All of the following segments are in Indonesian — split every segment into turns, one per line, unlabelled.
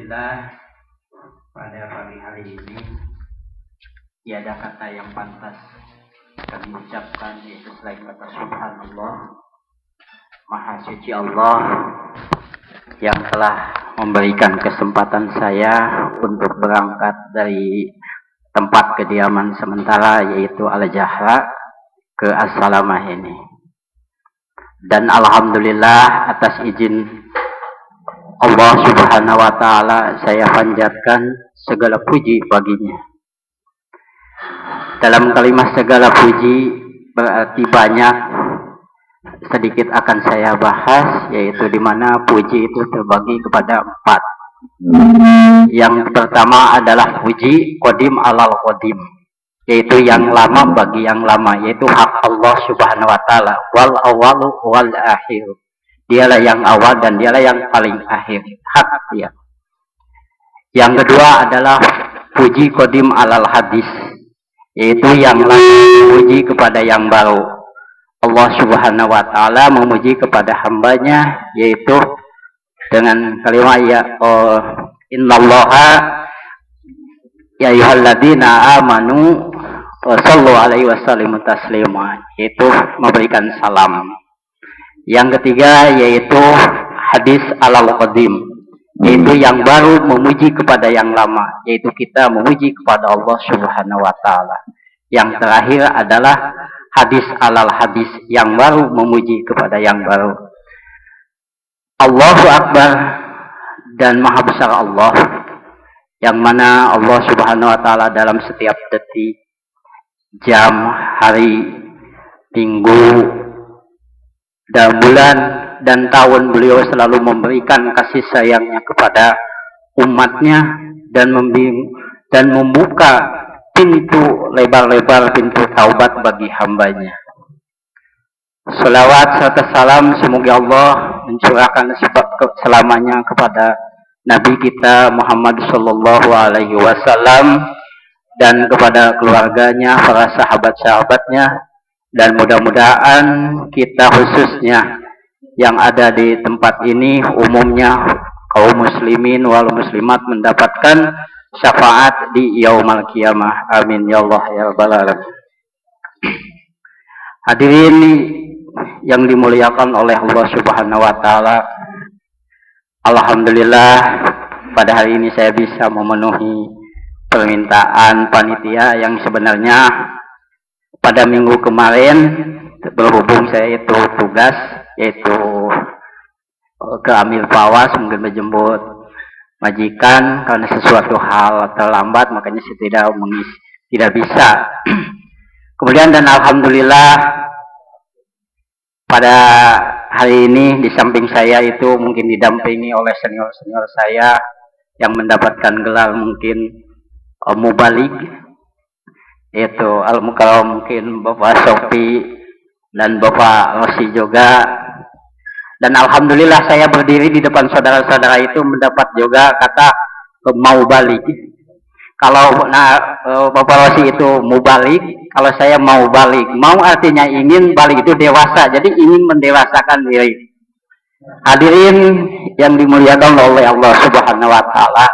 Alhamdulillah, pada pagi hari ini tiada kata yang pantas kami ucapkan yaitu selain kata Subhanallah. Maha suci Allah yang telah memberikan kesempatan saya untuk berangkat dari tempat kediaman sementara yaitu Al-Jahra ke As-Salamah ini. Dan Alhamdulillah atas izin Allah Subhanahu wa Ta'ala saya panjatkan segala puji baginya. Dalam kalimat segala puji berarti banyak, sedikit akan saya bahas, yaitu di mana puji itu terbagi kepada 4. Yang pertama adalah puji qadim alal qadim, yaitu yang lama bagi yang lama, yaitu hak Allah Subhanahu wa Ta'ala, wal awalu wal akhir. Dialah yang awal dan dialah yang paling akhir, hak dia. Yang kedua adalah puji qadim alal hadis, yaitu yang lama memuji kepada yang baru. Allah Subhanahu wa Ta'ala memuji kepada hambanya, yaitu dengan kalimat innallaha ya ayyuhalladzina amanu sallu alaihi wasallimu taslima, yaitu memberikan salam. Yang ketiga yaitu hadis alal qadim, yaitu yang baru memuji kepada yang lama, yaitu kita memuji kepada Allah Subhanahu wa Ta'ala. Yang terakhir adalah hadis alal hadis, yang baru memuji kepada yang baru. Allahu Akbar, dan maha besar Allah, yang mana Allah Subhanahu wa Ta'ala dalam setiap detik, jam, hari, minggu, dan bulan dan tahun beliau selalu memberikan kasih sayangnya kepada umatnya dan membuka pintu lebar-lebar, pintu taubat bagi hambanya. Salawat serta salam semoga Allah mencurahkan selamanya kepada Nabi kita Muhammad Sallallahu Alaihi Wasallam dan kepada keluarganya, para sahabat-sahabatnya. Dan mudah-mudahan kita khususnya yang ada di tempat ini, umumnya kaum muslimin wal muslimat mendapatkan syafaat di yaumul qiyamah. Amin ya Allah ya rabbal alamin. Hadirin yang dimuliakan oleh Allah Subhanahu wa Ta'ala, alhamdulillah pada hari ini saya bisa memenuhi permintaan panitia yang sebenarnya pada minggu kemarin berhubung saya itu tugas, yaitu ke Amir Fawas, mungkin menjemput majikan karena sesuatu hal terlambat, makanya saya tidak bisa. Kemudian dan alhamdulillah pada hari ini di samping saya itu mungkin didampingi oleh senior-senior saya yang mendapatkan gelar mungkin mubalik, yaitu Al-Mukarram mungkin Bapak Sofi dan Bapak Rosi juga. Dan alhamdulillah saya berdiri di depan saudara-saudara itu mendapat juga kata mau balik. Kalau Bapak Rosi itu mau balik, kalau saya mau balik. Mau artinya ingin, balik itu dewasa. Jadi ingin mendewasakan diri. Hadirin yang dimuliakan oleh Allah Subhanahu wa Ta'ala.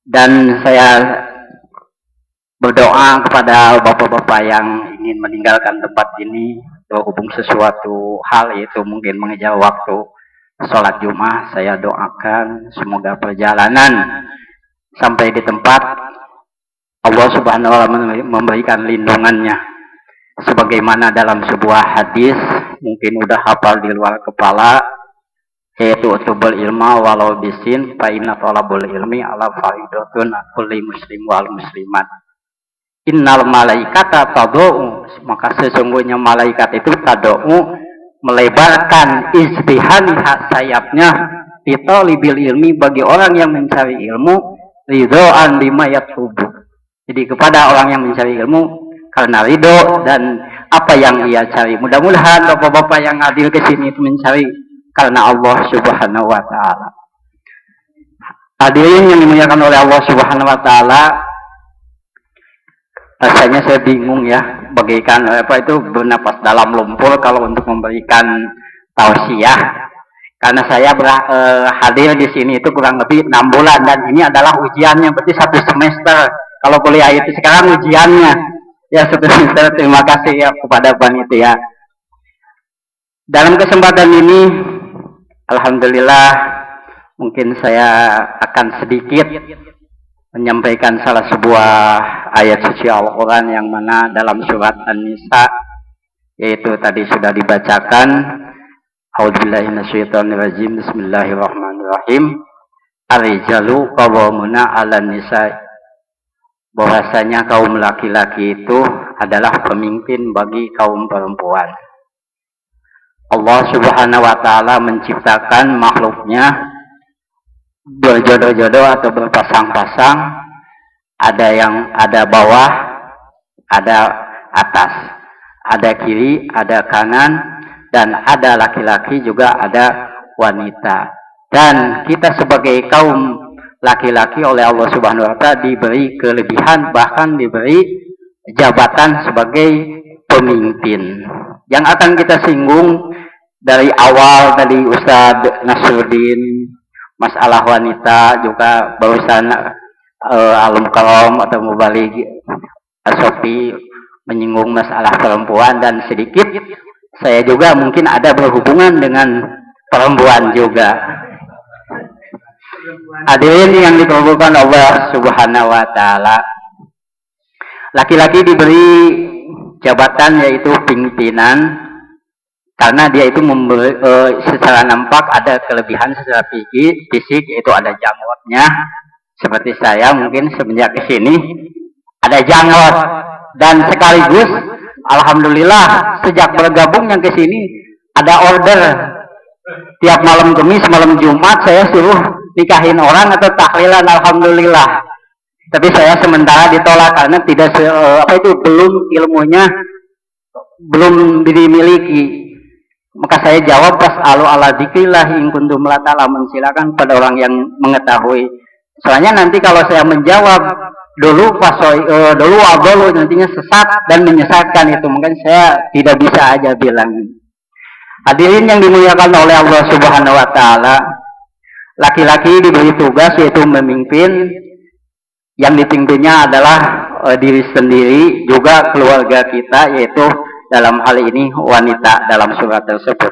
Dan saya berdoa kepada bapak-bapak yang ingin meninggalkan tempat ini berhubung sesuatu hal, yaitu mungkin mengejar waktu sholat Jumat. Saya doakan semoga perjalanan sampai di tempat Allah Subhanahu wa Ta'ala memberikan lindungannya, sebagaimana dalam sebuah hadis mungkin udah hafal di luar kepala, yaitu utubul ilma walau bisin fa inna talabul ilmi ala faridatun kulli muslim wal muslimat. Innal malaikata tad'u, maka sesungguhnya malaikat itu tad'u melebarkan istihaniha sayapnya litalibil ilmi bagi orang yang mencari ilmu, ridhoan bima yatlubu, jadi kepada orang yang mencari ilmu karena ridho dan apa yang ia cari. Mudah-mudahan bapak-bapak yang hadir ke sini itu mencari karena Allah Subhanahu wa Ta'ala. Hadirin yang dimuliakan oleh Allah Subhanahu wa Ta'ala, rasanya saya bingung ya, bagaikan apa itu bernapas dalam lumpur kalau untuk memberikan tausiah. Karena saya hadir di sini itu kurang lebih 6 bulan dan ini adalah ujiannya, berarti 1 semester. Kalau kuliah itu sekarang ujiannya ya 1 semester. Terima kasih ya kepada panitia. Dalam kesempatan ini, alhamdulillah, mungkin saya akan sedikit menyampaikan salah sebuah ayat suci Al-Quran yang mana dalam surat An-Nisa, yaitu tadi sudah dibacakan. A'udzubillahi minasyaitonirrajim. Bismillahirrahmanirrahim. Ar-rijalu qawwamuna 'alan nisa. Bahwasanya kaum laki-laki itu adalah pemimpin bagi kaum perempuan. Allah Subhanahu wa taala menciptakan makhluknya berjodoh-jodoh atau berpasang-pasang. Ada bawah, ada atas, ada kiri, ada kanan, dan ada laki-laki juga ada wanita. Dan kita sebagai kaum laki-laki oleh Allah Subhanahu wa taala diberi kelebihan, bahkan diberi jabatan sebagai pemimpin. Yang akan kita singgung dari awal tadi Ustadz Nasruddin, masalah wanita, juga barusan Alum Karom atau Mubalik Sofi menyinggung masalah perempuan, dan sedikit saya juga mungkin ada berhubungan dengan perempuan juga. Hadirin yang dikabulkan Allah Subhanahu wa taala. Laki-laki diberi jabatan yaitu pimpinan karena dia itu memberi, secara nampak ada kelebihan secara fisik, yaitu ada janggutnya. Seperti saya mungkin semenjak ke sini ada janggut, dan sekaligus alhamdulillah sejak bergabung yang ke sini ada order tiap malam Kamis, malam Jumat saya suruh nikahin orang atau tahlilan, alhamdulillah. Tapi saya sementara ditolak karena tidak belum ilmunya belum dimiliki. Maka saya jawab fas'alu ala dzikrillah in kuntum la ta'lamun, silakan pada orang yang mengetahui. Soalnya nanti kalau saya menjawab dulu nantinya sesat dan menyesatkan, itu mungkin saya tidak bisa aja bilang. Hadirin yang dimuliakan oleh Allah Subhanahu wa taala, laki-laki diberi tugas yaitu memimpin. Yang dipimpinnya adalah diri sendiri, juga keluarga kita, yaitu dalam hal ini wanita dalam surat tersebut.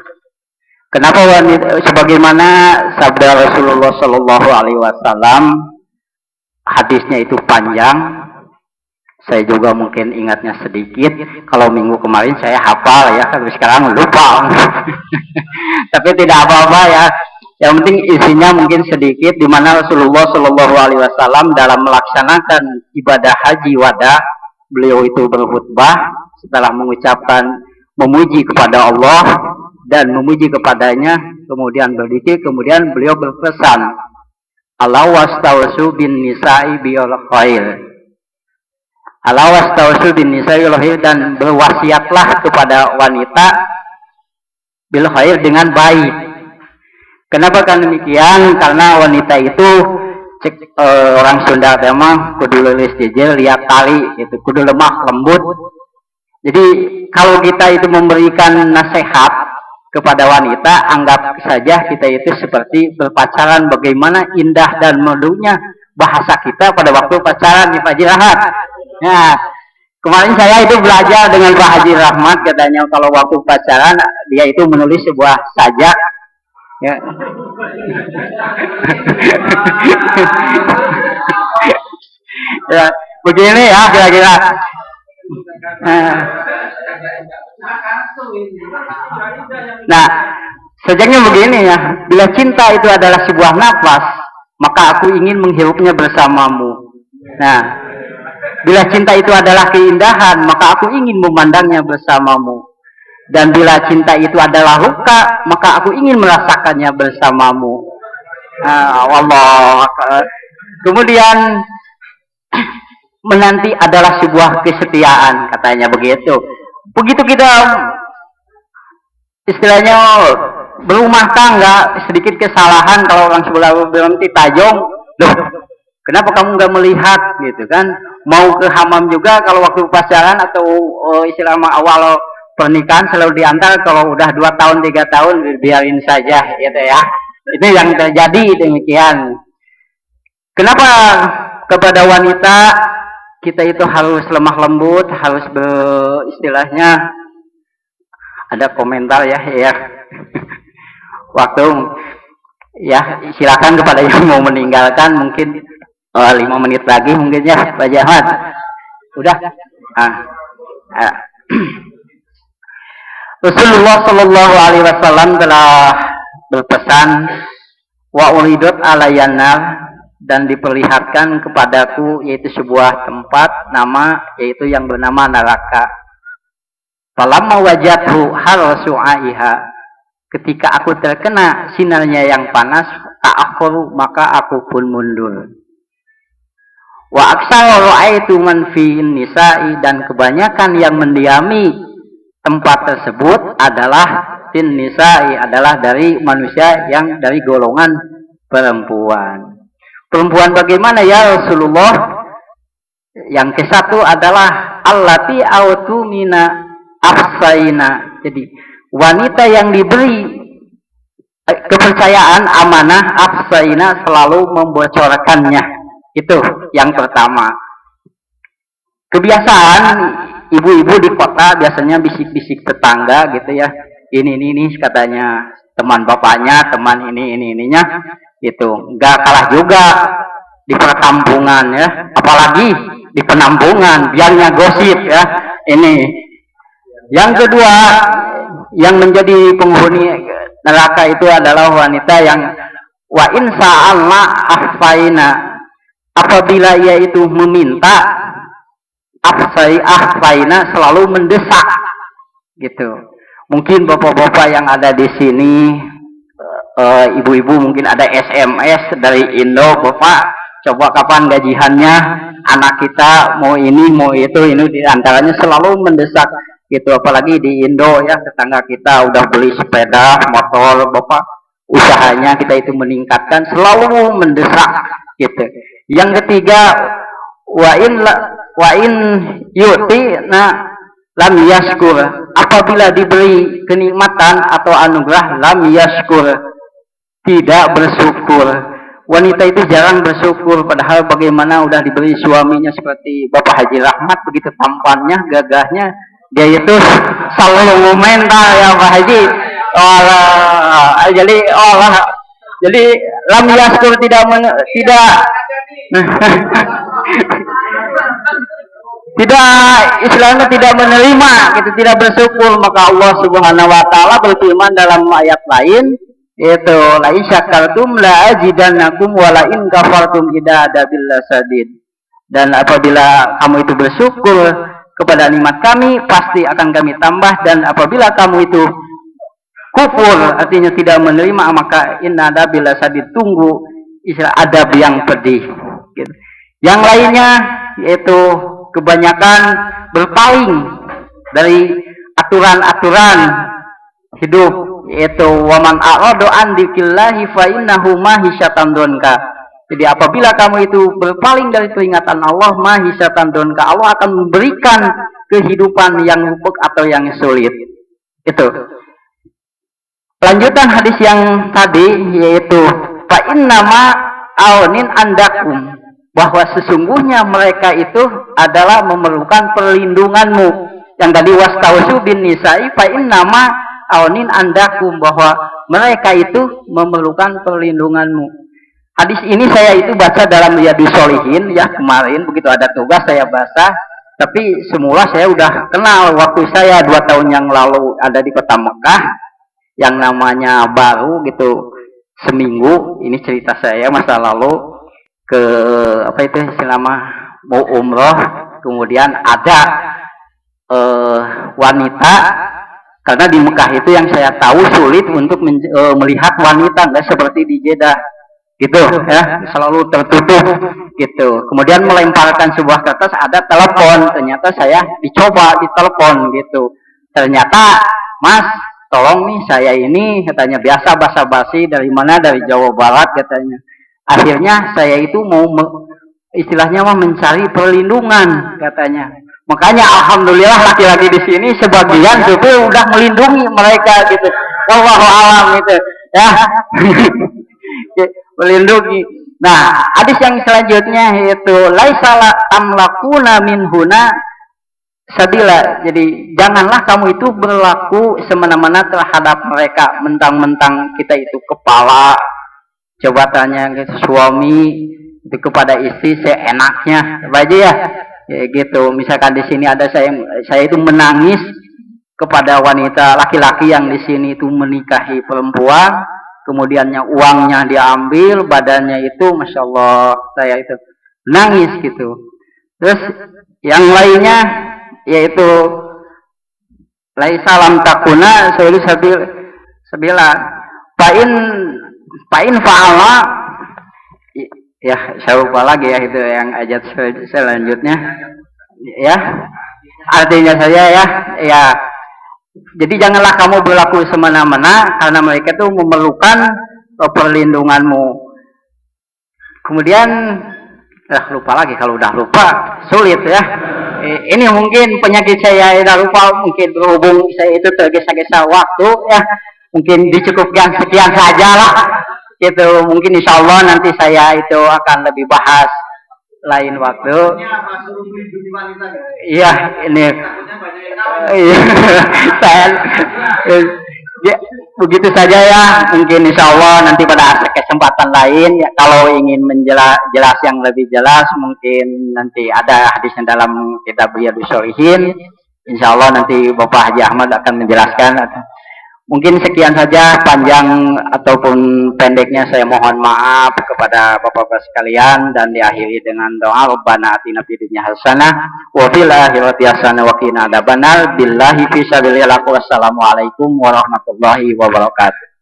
Kenapa wanita? Sebagaimana sabda Rasulullah Shallallahu Alaihi Wasallam, hadisnya itu panjang. Saya juga mungkin ingatnya sedikit. Kalau minggu kemarin saya hafal ya, tapi sekarang lupa. Tapi tidak apa-apa ya. Yang penting isinya mungkin sedikit, di mana Rasulullah Shallallahu Alaihi Wasallam dalam melaksanakan ibadah haji wada, beliau itu berkhutbah setelah mengucapkan memuji kepada Allah dan memuji kepadanya, kemudian berzikir, kemudian beliau berpesan, ala wastausu bin nisa'i bil khair. Ala wastausu bin nisa'i bil khair, dan berwasiatlah kepada wanita bil khair dengan baik. Kenapa kan demikian? Karena wanita itu orang Sunda memang kudu leulis jejer lihat tali, itu kudu lemah lembut. Jadi kalau kita itu memberikan nasihat kepada wanita, anggap saja kita itu seperti berpacaran, bagaimana indah dan merdunya bahasa kita pada waktu pacaran di Pak Haji Rahmat. Nah, kemarin saya itu belajar dengan Pak Haji Rahmat, katanya kalau waktu pacaran dia itu menulis sebuah sajak. Ya. Ya, begini ya kira-kira. Nah, sajaknya begini ya. Bila cinta itu adalah sebuah nafas, maka aku ingin menghirupnya bersamamu. Nah, bila cinta itu adalah keindahan, maka aku ingin memandangnya bersamamu. Dan bila cinta itu adalah luka, maka aku ingin merasakannya bersamamu. Allah. Kemudian menanti adalah sebuah kesetiaan, katanya begitu. Begitu kita istilahnya berumah tangga, sedikit kesalahan kalau orang sebelah berhenti tajong, loh, kenapa kamu nggak melihat gitu kan? Mau ke hamam juga kalau waktu pacaran atau istilah awal pernikahan selalu diantar kalau udah 2 tahun 3 tahun biarin saja gitu ya. Itu yang terjadi demikian. Kenapa kepada wanita kita itu harus lemah lembut, harus istilahnya ada komentar ya. Waktu ya silakan kepada yang mau meninggalkan mungkin 5 menit lagi mungkin ya Pak Jahmat. Udah. Rasulullah Shallallahu Alaihi Wasallam telah berpesan wa uridut alayanar, dan diperlihatkan kepadaku yaitu sebuah tempat nama yaitu yang bernama neraka. Falamma wajadhu harsu'aiha, ketika aku terkena sinarnya yang panas, ta'akhkuru, maka aku pun mundur. Wa aksaru ra'aitu man fi nisa'i, dan kebanyakan yang mendiami tempat tersebut adalah fin nisa'i, adalah dari manusia yang dari golongan perempuan. Perempuan bagaimana ya Rasulullah? Yang ke satu adalah allati autumina afsaina. Jadi wanita yang diberi kepercayaan amanah afsaina, selalu membocorkannya. Itu yang pertama. Kebiasaan ibu-ibu di kota biasanya bisik-bisik tetangga gitu ya. Ini katanya teman bapaknya, teman ininya. Itu nggak kalah juga di perkampungan ya, apalagi di penampungan, biarnya gosip ya. Ini yang kedua, yang menjadi penghuni neraka itu adalah wanita yang wa insa'alna ahfaina, apabila ia itu meminta ahfaina, selalu mendesak gitu. Mungkin bapak-bapak yang ada di sini, ibu-ibu mungkin ada SMS dari Indo, Bapak coba kapan gajiannya, anak kita mau ini mau itu, ini diantaranya selalu mendesak gitu. Apalagi di Indo ya, tetangga kita udah beli sepeda motor, Bapak usahanya kita itu meningkatkan, selalu mendesak gitu. Yang ketiga, wa in yuti lam yaskur, apabila diberi kenikmatan atau anugerah lam yaskur, tidak bersyukur. Wanita itu jarang bersyukur, padahal bagaimana udah diberi suaminya seperti Bapak Haji Rahmat, begitu tampannya, gagahnya, dia itu selalu mental ya Pak Haji. Jadi lam yaskur, tidak istilahnya tidak menerima gitu, tidak bersyukur. Maka Allah Subhanahu wa taala berfirman dalam ayat lain, itu la in syakartum la azidannakum wa la in kafartum idza adabil sadid. Dan apabila kamu itu bersyukur kepada nikmat kami, pasti akan kami tambah, dan apabila kamu itu kufur, artinya tidak menerima, maka inna adabil sadid, tunggu istilah adab yang pedih gitu. Yang lainnya yaitu kebanyakan berpaling dari aturan-aturan hidup, yaitu waman a'radu an dzikrillahi fa innahu mahisyatan donka. Jadi apabila kamu itu berpaling dari peringatan Allah, mahisyatan donka, Allah akan memberikan kehidupan yang lupuk atau yang sulit. Itu lanjutan hadis yang tadi, yaitu fa innama aunin andakum, bahwa sesungguhnya mereka itu adalah memerlukan perlindunganmu. Yang tadi wastausu bin nisa'i fa innama aunin andakum, bahwa mereka itu memerlukan perlindunganmu. Hadis ini saya itu baca dalam Riyadhus Shalihin ya, kemarin begitu ada tugas saya baca. Tapi semula saya udah kenal waktu saya 2 tahun yang lalu ada di kota Mekah, yang namanya baru gitu seminggu. Ini cerita saya masa lalu ke selama mau umroh, kemudian ada wanita, karena di Mekah itu yang saya tahu sulit untuk melihat wanita, nggak seperti di Jeddah gitu ya, selalu tertutup gitu. Kemudian melemparkan sebuah kertas, ada telepon, ternyata saya dicoba di telepon gitu. Ternyata, Mas, tolong nih saya ini, katanya biasa basa-basi, dari mana, dari Jawa Barat katanya. Akhirnya saya itu mau istilahnya mencari perlindungan katanya. Makanya alhamdulillah laki-laki di sini sebagian juga udah melindungi mereka gitu. Wallahu alam gitu ya. Melindungi. Nah, hadis yang selanjutnya yaitu laisala amlakuna minhuna sabila. Jadi janganlah kamu itu berlaku semena-mena terhadap mereka, mentang-mentang kita itu kepala, coba tanya ke suami itu kepada istri seenaknya, apa aja ya gitu. Misalkan di sini ada saya itu menangis kepada wanita laki-laki yang di sini itu menikahi perempuan, kemudiannya uangnya diambil, badannya itu masya Allah saya itu nangis gitu. Terus yang lainnya yaitu salam takuna saya sabila pain faala ya saya lupa lagi ya itu yang ayat selanjutnya ya artinya saya ya jadi janganlah kamu berlaku semena-mena karena mereka itu memerlukan perlindunganmu. Kemudian lupa lagi, kalau udah lupa sulit ya. Ini mungkin penyakit saya udah lupa, mungkin berhubung saya itu tergesa-gesa waktu ya. Mungkin dicukupkan sekian saja lah. Gitu, mungkin insya Allah nanti saya itu akan lebih bahas lain waktu. Iya, ini. Saya ya, begitu saja ya. Mungkin insya Allah nanti pada kesempatan lain ya, kalau ingin jelas yang lebih jelas mungkin nanti ada hadisnya dalam kitab Riyadhus Shalihin. Insya Allah nanti Bapak Haji Ahmad akan menjelaskan. Mungkin sekian saja, panjang ataupun pendeknya saya mohon maaf kepada Bapak-bapak sekalian, dan diakhiri dengan doa Rabbana atina fid dunya hasanah wa fil akhirati hasanah wa qina adzabannar. Billahi fi sabilillah. Wassalamualaikum warahmatullahi wabarakatuh.